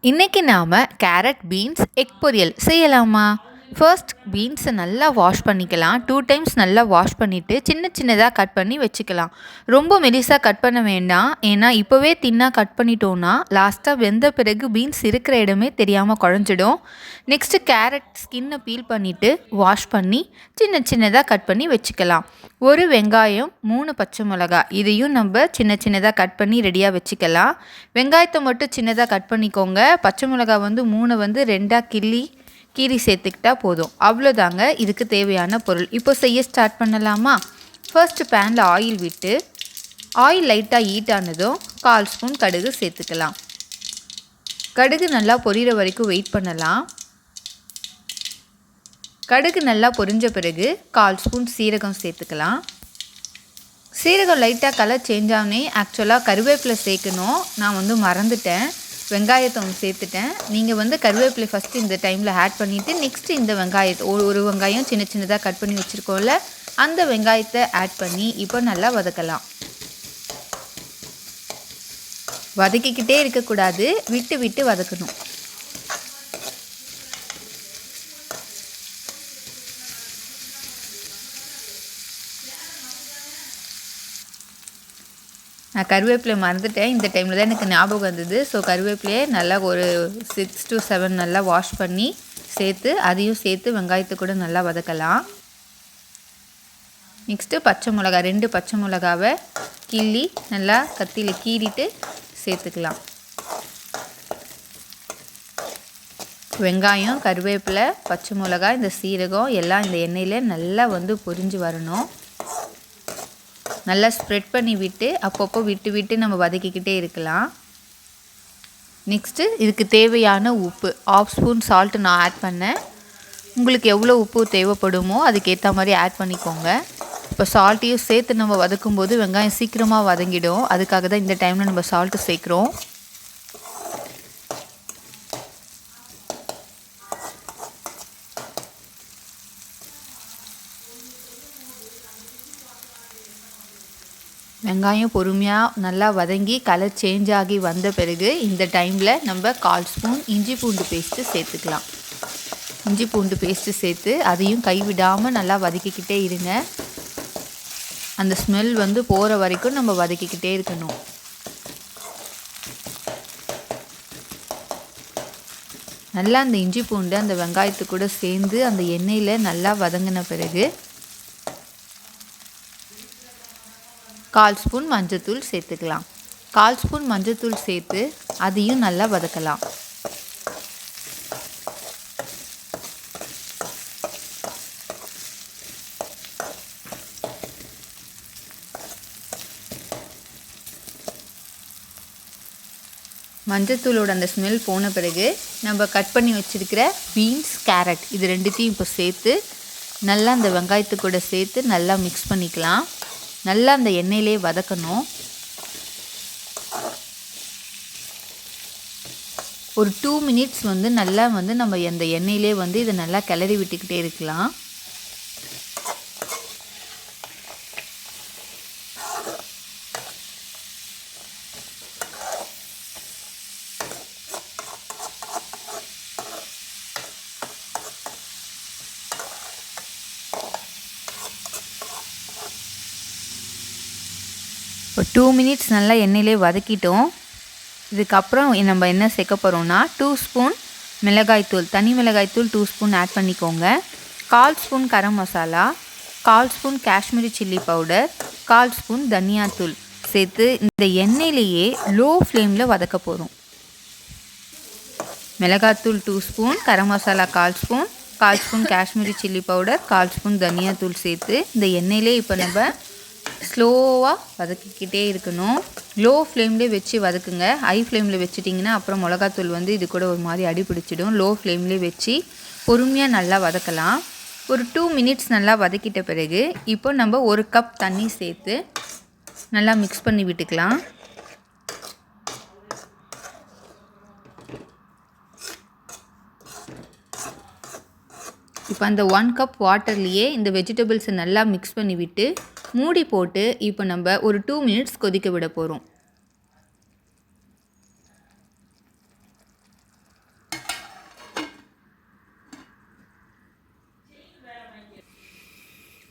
இன்றைக்கி நாம் carrot beans egg பொரியல் செய்யலாமா? ஃபர்ஸ்ட் பீன்ஸை நல்லா வாஷ் பண்ணிக்கலாம். 2 டைம்ஸ் நல்லா வாஷ் பண்ணிவிட்டு சின்ன சின்னதாக கட் பண்ணி வச்சுக்கலாம். ரொம்ப மெலிசாக கட் பண்ண வேண்டாம். ஏன்னா இப்போவே தின்னாக கட் பண்ணிட்டோன்னா லாஸ்ட்டாக வெந்த பிறகு பீன்ஸ் இருக்கிற இடமே தெரியாமல் குழஞ்சிடும். நெக்ஸ்ட்டு கேரட் ஸ்கின்னை பீல் பண்ணிவிட்டு வாஷ் பண்ணி சின்ன சின்னதாக கட் பண்ணி வச்சுக்கலாம். ஒரு வெங்காயம், 3 பச்சை மிளகா, இதையும் நம்ம சின்ன சின்னதாக கட் பண்ணி ரெடியாக வச்சுக்கலாம். வெங்காயத்தை மட்டும் சின்னதாக கட் பண்ணிக்கோங்க. பச்சை மிளகா 3 2 கீரி சேர்த்துக்கிட்டா போதும். அவ்வளோதாங்க இதுக்கு தேவையான பொருள். இப்போ செய்ய ஸ்டார்ட் பண்ணலாமா? ஃபர்ஸ்ட் பேனில் ஆயில் விட்டு ஆயில் லைட்டாக ஹீட் ஆனதும் 1/4 ஸ்பூன் கடுகு சேர்த்துக்கலாம். கடுகு நல்லா பொரியிற வரைக்கும் வெயிட் பண்ணலாம். கடுகு நல்லா பொரிஞ்ச பிறகு 1/4 ஸ்பூன் சீரகம் சேர்த்துக்கலாம். சீரகம் லைட்டாக கலர் சேஞ்ச் ஆனே ஆக்சுவலாக கருவேப்பிலை சேர்க்கணும். நான் மறந்துட்டேன். வெங்காயத்தை சேர்த்துட்டேன். நீங்கள் கருவேப்பிலை ஃபஸ்ட்டு இந்த டைமில் ஆட் பண்ணிவிட்டு நெக்ஸ்ட்டு இந்த வெங்காயத்தை ஒரு வெங்காயம் சின்ன சின்னதாக கட் பண்ணி வச்சுருக்கோம்ல, அந்த வெங்காயத்தை ஆட் பண்ணி இப்போ நல்லா வதக்கலாம். வதக்கிக்கிட்டே இருக்கக்கூடாது, விட்டு விட்டு வதக்கணும். நான் கருவேப்பிலை மறந்துட்டேன். இந்த டைமில் தான் எனக்கு ஞாபகம் வந்தது. ஸோ கருவேப்பிலையை நல்லா ஒரு 6 to 7 நல்லா வாஷ் பண்ணி அதையும் சேர்த்து வெங்காயத்தை கூட நல்லா வதக்கலாம். நெக்ஸ்ட்டு பச்சை மிளகா 2 பச்சை மிளகாவை கிள்ளி நல்லா கத்தியில் கீறிட்டு சேர்த்துக்கலாம். வெங்காயம், கருவேப்பிலை, பச்சை மிளகா, இந்த சீரகம் எல்லாம் இந்த எண்ணெயில் நல்லா பொரிஞ்சு வரணும். நல்லா ஸ்ப்ரெட் பண்ணி விட்டு அப்பப்போ விட்டு விட்டு நம்ம வதக்கிக்கிட்டே இருக்கலாம். நெக்ஸ்ட்டு இதுக்கு தேவையான உப்பு 1/2 ஸ்பூன் சால்ட்டு நான் ஆட் பண்ணேன். உங்களுக்கு எவ்வளோ உப்பு தேவைப்படுமோ அதுக்கேற்ற மாதிரி ஆட் பண்ணிக்கோங்க. இப்போ சால்ட்டையும் சேர்த்து நம்ம வதக்கும்போது வெங்காயம் சீக்கிரமாக வதங்கிடும். அதுக்காக தான் இந்த டைமில் நம்ம சால்ட்டு சேர்க்குறோம். வெங்காயம் பொறுமையாக நல்லா வதங்கி கலர் சேஞ்ச் ஆகி வந்த பிறகு இந்த டைமில் நம்ம 1/4 ஸ்பூன் இஞ்சி பூண்டு பேஸ்ட்டு சேர்த்துக்கலாம். இஞ்சி பூண்டு பேஸ்ட்டு சேர்த்து அதையும் கைவிடாமல் நல்லா வதக்கிக்கிட்டே இருங்க. அந்த ஸ்மெல் போகிற வரைக்கும் நம்ம வதக்கிக்கிட்டே இருக்கணும். நல்லா அந்த இஞ்சி பூண்டு அந்த வெங்காயத்து கூட சேர்ந்து அந்த எண்ணெயில் நல்லா வதங்கின பிறகு 1/4 ஸ்பூன் மஞ்சத்தூள் சேர்த்துக்கலாம். 1/4 ஸ்பூன் மஞ்சத்தூள் சேர்த்து அதையும் நல்லா வதக்கலாம். மஞ்சத்தூளோட அந்த ஸ்மெல் போன பிறகு நம்ம கட் பண்ணி வச்சுருக்கிற பீன்ஸ், கேரட் இது ரெண்டுத்தையும் இப்போ சேர்த்து நல்லா அந்த வெங்காயத்து கூட சேர்த்து நல்லா மிக்ஸ் பண்ணிக்கலாம். நல்லா அந்த எண்ணெயிலே வதக்கணும். ஒரு 2 மினிட்ஸ் நல்லா நம்ம அந்த எண்ணெயிலே இதை நல்லா கிளறி விட்டுக்கிட்டே இருக்கலாம். இப்போ 2 மினிட்ஸ் நல்லா எண்ணெயிலே வதக்கிட்டோம். இதுக்கப்புறம் நம்ம என்ன சேர்க்க போகிறோம்னா 2 ஸ்பூன் மிளகாய்த்தூள், தனி மிளகாய்த்தூள் 2 ஸ்பூன் ஆட் பண்ணிக்கோங்க. 1/4 spoon garam masala, 1/4 spoon Kashmiri chilli powder, 1/4 spoon தனியாத்தூள் சேர்த்து இந்த எண்ணெயிலேயே லோ ஃப்ளேமில் வதக்க போகிறோம். மிளகாய்த்தூள் 2 spoon, garam masala 1/4 spoon, 1/4 spoon Kashmiri chilli powder, 1/4 spoon தனியாத்தூள் சேர்த்து இந்த எண்ணெயிலே இப்போ நம்ம ஸ்லோவாக வதக்கிக்கிட்டே இருக்கணும். லோ ஃப்ளேம்லேயே வச்சு வதக்குங்க. ஹை ஃப்ளேமில் வச்சுட்டிங்கன்னா அப்புறம் மிளகாத்தூள் இது கூட ஒரு மாதிரி அடி பிடிச்சிடும். லோ ஃப்ளேம்லேயே வச்சு பொறுமையாக நல்லா வதக்கலாம். ஒரு 2 மினிட்ஸ் நல்லா வதக்கிட்ட பிறகு இப்போ நம்ம 1 கப் தண்ணி சேர்த்து நல்லா மிக்ஸ் பண்ணி விட்டுக்கலாம். இப்போ அந்த 1 கப் வாட்டர்லேயே இந்த வெஜிடபிள்ஸை நல்லா மிக்ஸ் பண்ணி விட்டு மூடி போட்டு இப்போ நம்ம ஒரு 2 மினிட்ஸ் கொதிக்க விட போகிறோம்.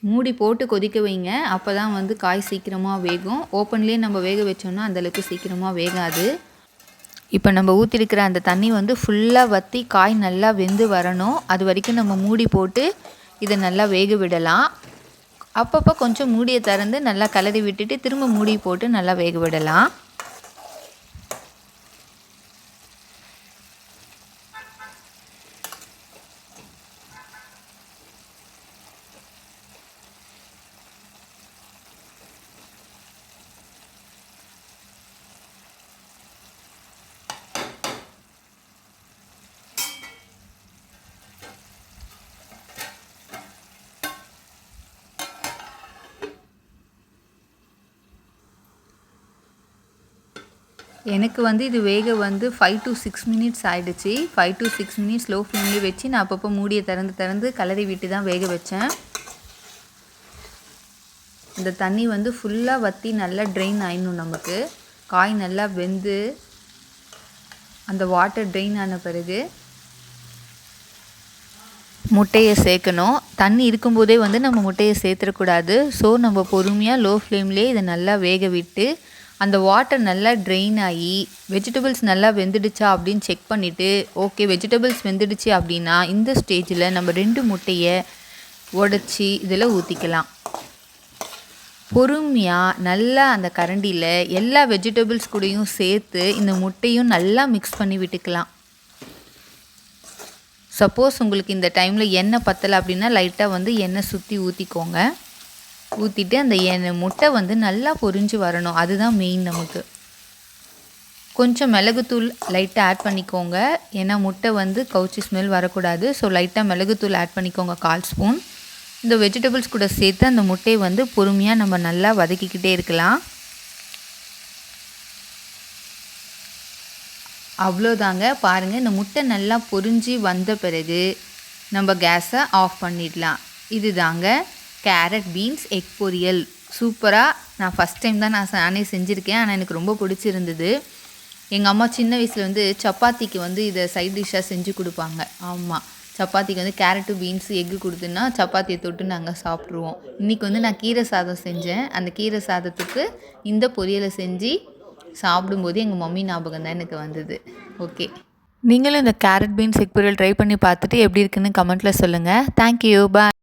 மூடி போட்டு கொதிக்க வைங்க. அப்போ தான் வந்து காய் சீக்கிரமாக வேகும். ஓப்பன்லேயே நம்ம வேக வச்சோன்னா அந்தளவுக்கு சீக்கிரமாக வேகாது. இப்போ நம்ம ஊற்றிருக்கிற அந்த தண்ணி வந்து ஃபுல்லாக வற்றி காய் நல்லா வெந்து வரணும். அது வரைக்கும் நம்ம மூடி போட்டு இதை நல்லா வேக விடலாம். அப்பப்போ கொஞ்சம் மூடியை திறந்து நல்லா கலரி விட்டுட்டு திரும்ப மூடி போட்டு நல்லா வேக விடலாம். எனக்கு வந்து இது வேக வந்து 5 to 6 மினிட்ஸ் ஆகிடுச்சு. 5 to 6 மினிட்ஸ் லோ ஃப்ளேம்லேயே வச்சு நான் அப்பப்போ மூடியை திறந்து கலரி விட்டு தான் வேக வச்சேன். இந்த தண்ணி வந்து ஃபுல்லாக வற்றி நல்லா ட்ரெயின் ஆயிடணும். நமக்கு காய் நல்லா வெந்து அந்த வாட்டர் ட்ரெயின் ஆன பிறகு முட்டையை சேர்க்கணும். தண்ணி இருக்கும்போதே வந்து நம்ம முட்டையை சேர்த்துடக்கூடாது. ஸோ நம்ம பொறுமையாக லோ ஃப்ளேம்லேயே இதை நல்லா வேக விட்டு அந்த வாட்டர் நல்லா ட்ரெயின் ஆகி வெஜிடபிள்ஸ் நல்லா வெந்துடுச்சா அப்படின்னு செக் பண்ணிவிட்டு, ஓகே வெஜிடபிள்ஸ் வெந்துடுச்சு அப்படின்னா இந்த ஸ்டேஜில் நம்ம 2 முட்டையை உடச்சி இதில் ஊற்றிக்கலாம். பொறுமையாக நல்லா அந்த கரண்டியில் எல்லா வெஜிடபிள்ஸ் கூடயும் சேர்த்து இந்த முட்டையும் நல்லா மிக்ஸ் பண்ணி விட்டுக்கலாம். சப்போஸ் உங்களுக்கு இந்த டைமில் எண்ணெய் பத்தலை அப்படின்னா லைட்டாக வந்து எண்ணெய் சுற்றி ஊற்றிக்கோங்க. ஊற்றிட்டு அந்த முட்டை வந்து நல்லா பொரிஞ்சு வரணும். அதுதான் மெயின். நமக்கு கொஞ்சம் மிளகுத்தூள் லைட்டாக ஆட் பண்ணிக்கோங்க. ஏன்னா முட்டை வந்து கவுச்சி ஸ்மெல் வரக்கூடாது. ஸோ லைட்டாக மிளகுத்தூள் ஆட் பண்ணிக்கோங்க 1/4 ஸ்பூன். இந்த வெஜிடபிள்ஸ் கூட சேர்த்து அந்த முட்டையை வந்து பொறுமையாக நம்ம நல்லா வதக்கிக்கிட்டே இருக்கலாம். அவ்வளோதாங்க. பாருங்கள், இந்த முட்டை நல்லா பொரிஞ்சு வந்த பிறகு நம்ம கேஸை ஆஃப் பண்ணிடலாம். இது தாங்க கேரட் பீன்ஸ் எக் பொரியல். சூப்பராக நான் ஃபஸ்ட் டைம் தான் நானே செஞ்சுருக்கேன். ஆனால் எனக்கு ரொம்ப பிடிச்சிருந்தது. எங்கள் அம்மா சின்ன வயசில் வந்து சப்பாத்திக்கு வந்து இதை சைட் டிஷ்ஷாக செஞ்சு கொடுப்பாங்க. ஆமாம், சப்பாத்திக்கு வந்து கேரட்டு பீன்ஸு எக்கு கொடுத்துன்னா சப்பாத்தியை தொட்டு நாங்கள் சாப்பிட்ருவோம். இன்றைக்கி வந்து நான் கீரை சாதம் செஞ்சேன். அந்த கீரை சாதத்துக்கு இந்த பொரியலை செஞ்சு சாப்பிடும்போது எங்கள் மம்மி ஞாபகம் தான் எனக்கு வந்தது. ஓகே, நீங்களும் இந்த கேரட் பீன்ஸ் எக் பொரியல் ட்ரை பண்ணி பார்த்துட்டு எப்படி இருக்குன்னு கமெண்ட்டில் சொல்லுங்கள். தேங்க்யூ, பாய்.